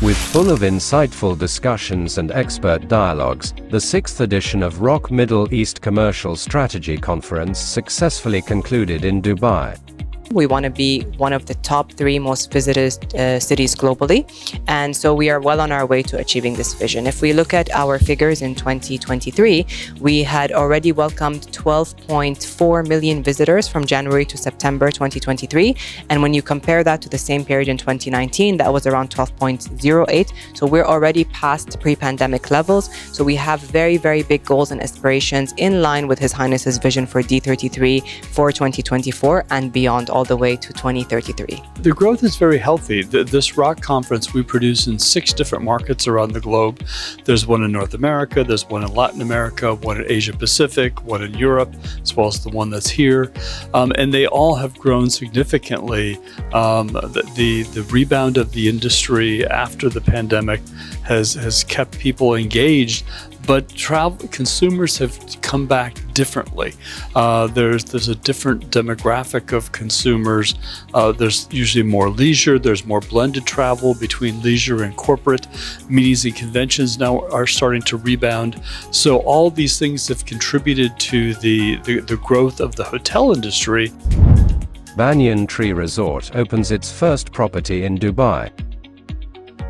With full of insightful discussions and expert dialogues, the 6th edition of ROC Middle East Commercial Strategy Conference successfully concluded in Dubai. We want to be one of the top 3 most visited cities globally, and so we are well on our way to achieving this vision. If we look at our figures in 2023, we had already welcomed 12.4 million visitors from January to September 2023, and when you compare that to the same period in 2019, that was around 12.08, so we're already past pre-pandemic levels. So we have very, very big goals and aspirations in line with His Highness's vision for D33 for 2024 and beyond, all the way to 2033. The growth is very healthy. This ROC conference we produce in 6 different markets around the globe. There's one in North America, there's one in Latin America, one in Asia Pacific, one in Europe, as well as the one that's here. And they all have grown significantly. The rebound of the industry after the pandemic has kept people engaged. But consumers have come back differently. There's a different demographic of consumers. There's usually more leisure. There's more blended travel between leisure and corporate. Meetings and conventions now are starting to rebound. So all these things have contributed to the growth of the hotel industry. Banyan Tree Resort opens its first property in Dubai.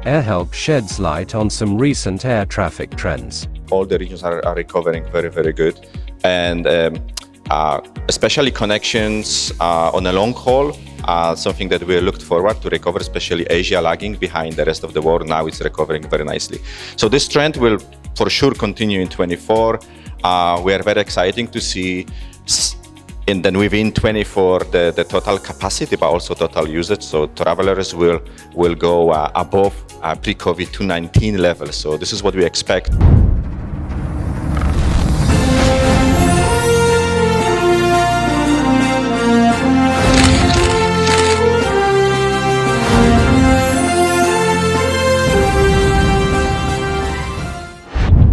AirHelp sheds light on some recent air traffic trends. All the regions are recovering very, very good. And especially connections on a long haul, something that we looked forward to recover, especially Asia lagging behind the rest of the world. Now it's recovering very nicely. So this trend will for sure continue in 24. We are very exciting to see within 24 the total capacity, but also total usage. So travelers will go above pre-COVID 2019 levels. So this is what we expect.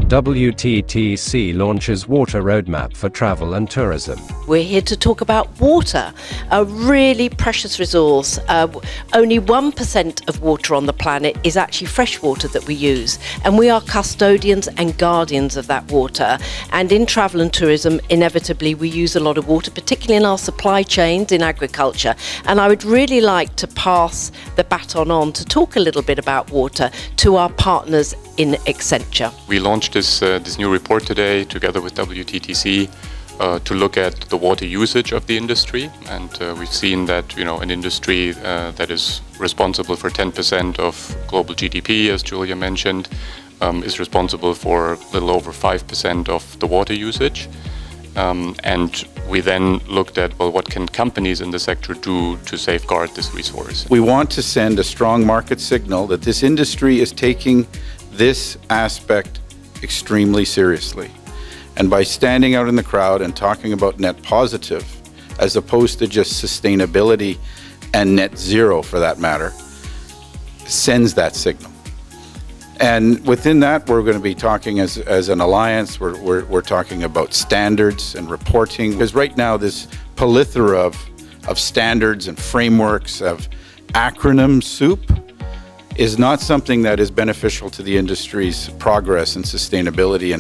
WTTC launches water roadmap for travel and tourism. We're here to talk about water, a really precious resource. Only 1% of water on the planet is actually fresh water that we use, and we are custodians and guardians of that water. And in travel and tourism, inevitably we use a lot of water, particularly in our supply chains in agriculture. And I would really like to pass the baton on to talk a little bit about water to our partners in Accenture. We launched this new report today together with WTTC to look at the water usage of the industry, and we've seen that an industry that is responsible for 10% of global GDP, as Julia mentioned, is responsible for a little over 5% of the water usage. And we then looked at, well, what can companies in the sector do to safeguard this resource? We want to send a strong market signal that this industry is taking this aspect extremely seriously. And by standing out in the crowd and talking about net positive, as opposed to just sustainability and net zero for that matter, sends that signal. And within that, we're going to be talking as an alliance, we're talking about standards and reporting. Because right now, this plethora of standards and frameworks, of acronym soup, is not something that is beneficial to the industry's progress and sustainability,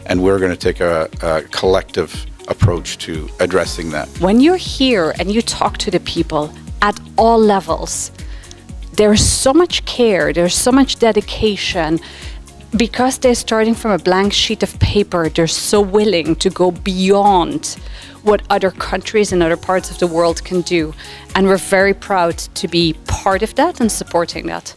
and we're going to take a collective approach to addressing that. When you're here and you talk to the people at all levels, there's so much care, there's so much dedication. Because they're starting from a blank sheet of paper, they're so willing to go beyond what other countries and other parts of the world can do. And we're very proud to be part of that and supporting that.